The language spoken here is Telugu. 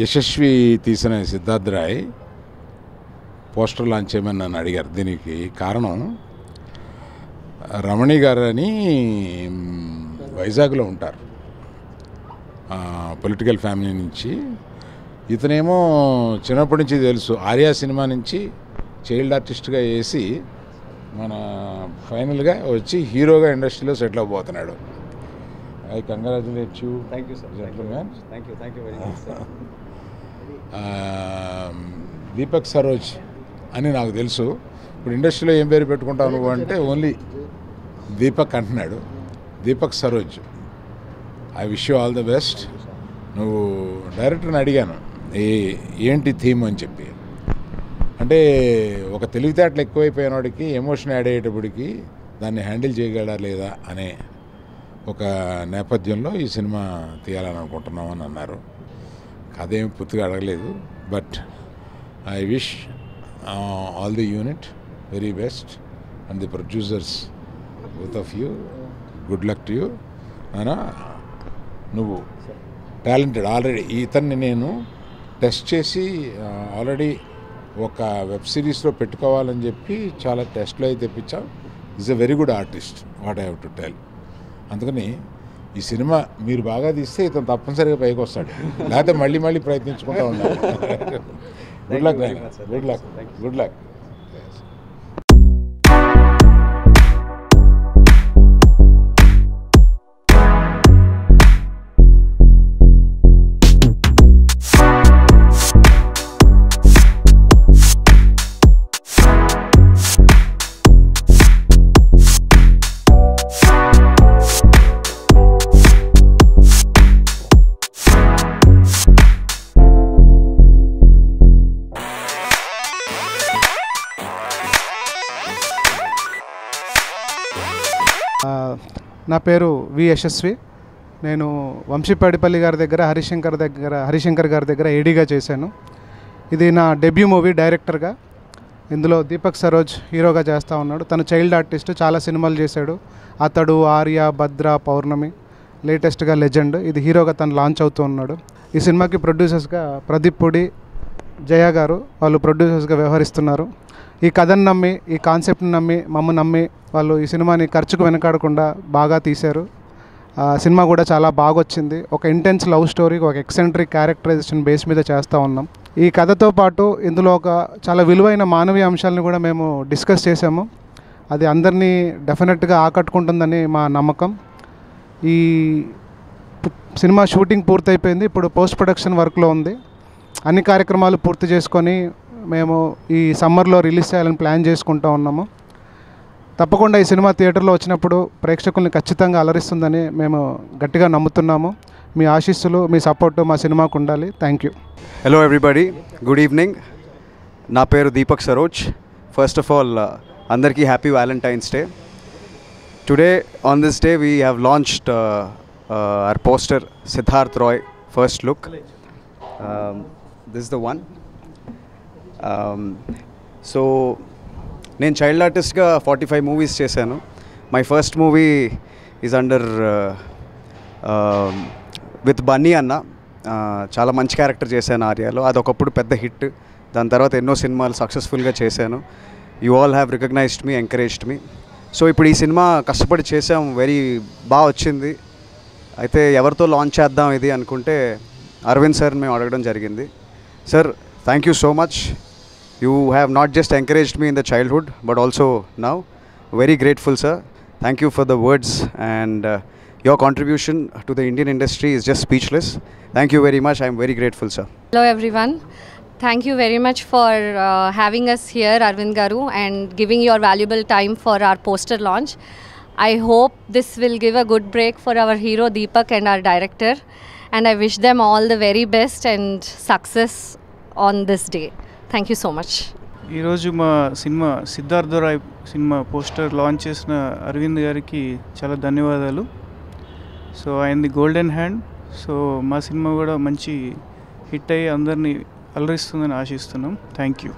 యశస్వి తీసిన సిద్ధార్థ్ రాయ్ పోస్టర్ లాంచ్ చేయమని నన్ను అడిగారు. దీనికి కారణం రమణి గారు అని వైజాగ్లో ఉంటారు, పొలిటికల్ ఫ్యామిలీ నుంచి. ఇతనేమో చిన్నప్పటి నుంచి తెలుసు, ఆర్యా సినిమా నుంచి చైల్డ్ ఆర్టిస్ట్గా వేసి మన ఫైనల్గా వచ్చి హీరోగా ఇండస్ట్రీలో సెటిల్ అవ్వబోతున్నాడు. I congratulate you. Thank you sir. Gentlemen. Thank you very much sir. Deepak Saroj అని నాకు తెలుసు. ఇప్పుడు ఇండస్ట్రీలో ఏం పేరు పెట్టుకుంటావు నువ్వు అంటే ఓన్లీ దీపక్ అంటున్నాడు. Deepak Saroj, I wish you all the best. నువ్వు డైరెక్టర్ని అడిగాను ఏంటి థీమ్ అని చెప్పి, అంటే ఒక తెలివితేటలు ఎక్కువైపోయిన వాడికి ఎమోషన్ యాడ్ అయ్యేటప్పటికి దాన్ని హ్యాండిల్ చేయగలరా లేదా అనే ఒక నేపథ్యంలో ఈ సినిమా తీయాలని అనుకుంటున్నామని అన్నారు. కథ ఏమి పూర్తిగా అడగలేదు, but I wish all the unit very best and the producers both of you, good luck to you. నువ్వు టాలెంటెడ్. ఆల్రెడీ ఇతన్ని నేను టెస్ట్ చేసి ఆల్రెడీ ఒక వెబ్ సిరీస్లో పెట్టుకోవాలని చెప్పి చాలా టెస్ట్లో అయితే తెప్పించాం. Is a very good artist, what I have to tell. అందుకని ఈ సినిమా మీరు బాగా తీస్తే ఇతను తప్పనిసరిగా పైకి వస్తాడు, లేకపోతే మళ్ళీ మళ్ళీ ప్రయత్నించుకుంటూ ఉండాలి. Good luck, good luck, good luck. నా పేరు వి యశస్వి. నేను వంశీపాడిపల్లి గారి దగ్గర హరిశంకర్ గారి దగ్గర ఏడీగా చేశాను. ఇది నా డెబ్యూ మూవీ డైరెక్టర్గా. ఇందులో దీపక్ సరోజ్ హీరోగా చేస్తూ ఉన్నాడు. తను చైల్డ్ ఆర్టిస్ట్, చాలా సినిమాలు చేశాడు. అతడు, ఆర్య, భద్ర, పౌర్ణమి, లేటెస్ట్గా లెజెండ్. ఇది హీరోగా తను లాంచ్ అవుతూ ఉన్నాడు. ఈ సినిమాకి ప్రొడ్యూసర్స్గా ప్రదీప్ పొడి, జయ గారు వాళ్ళు ప్రొడ్యూసర్స్గా వ్యవహరిస్తున్నారు. ఈ కథను నమ్మి, ఈ కాన్సెప్ట్ని నమ్మి, మమ్మల్ని నమ్మి వాళ్ళు ఈ సినిమాని ఖర్చుకు వెనకాడకుండా బాగా తీశారు. సినిమా కూడా చాలా బాగా వచ్చింది. ఒక ఇంటెన్స్ లవ్ స్టోరీ, ఒక ఎక్సెంట్రిక్ క్యారెక్టరైజేషన్ బేస్ మీద చేస్తూ ఉన్నాం. ఈ కథతో పాటు ఇందులో ఒక చాలా విలువైన మానవీయ అంశాలను కూడా మేము డిస్కస్ చేసాము. అది అందరినీ డెఫినెట్గా ఆకట్టుకుంటుందని మా నమ్మకం. ఈ సినిమా షూటింగ్ పూర్తయిపోయింది, ఇప్పుడు పోస్ట్ ప్రొడక్షన్ వర్క్లో ఉంది. అన్ని కార్యక్రమాలు పూర్తి చేసుకొని మేము ఈ సమ్మర్లో రిలీజ్ చేయాలని ప్లాన్ చేసుకుంటూ ఉన్నాము. తప్పకుండా ఈ సినిమా థియేటర్లో వచ్చినప్పుడు ప్రేక్షకుల్ని ఖచ్చితంగా అలరిస్తుందని మేము గట్టిగా నమ్ముతున్నాము. మీ ఆశీస్సులు, మీ సపోర్టు మా సినిమాకు ఉండాలి. Thank you. Hello everybody, good evening. నా పేరు Deepak Saroj. First of all అందరికీ happy Valentine's Day. Today on this day we have launched our poster Siddharth Roy first look. This the one. So నేను చైల్డ్ ఆర్టిస్ట్గా 45 మూవీస్ చేశాను. My first movie is under with Bunny అన్న. చాలా మంచి క్యారెక్టర్ చేశాను ఆర్యాలో. అది ఒకప్పుడు పెద్ద హిట్. దాని తర్వాత ఎన్నో సినిమాలు సక్సెస్ఫుల్గా చేశాను. You all have recognized me, encouraged me. So ఇప్పుడు ఈ సినిమా కష్టపడి చేసాం, వెరీ బాగా వచ్చింది. అయితే ఎవరితో లాంచ్ చేద్దాం ఇది అనుకుంటే అరవింద్ సార్ మేము అడగడం జరిగింది. Sir, thank you so much. You have not just encouraged me in the childhood, but also now. Very grateful, sir. Thank you for the words, and your contribution to the Indian industry is just speechless. Thank you very much. I am very grateful, sir. Hello everyone. Thank you very much for having us here, Arvind Garu, and giving your valuable time for our poster launch. I hope this will give a good break for our hero Deepak and our director, and I wish them all the very best and success on this day. Thank you so much. ఈరోజు మా cinema Siddhartha Roy cinema poster launch చేసిన అరవింద్ గారికి చాలా ధన్యవాదాలు. సో ఆయనది గోల్డెన్ హ్యాండ్. సో మా సినిమా కూడా మంచి హిట్ అయ్యి అందరినీ అలరిస్తుందని ఆశిస్తున్నాం. Thank you.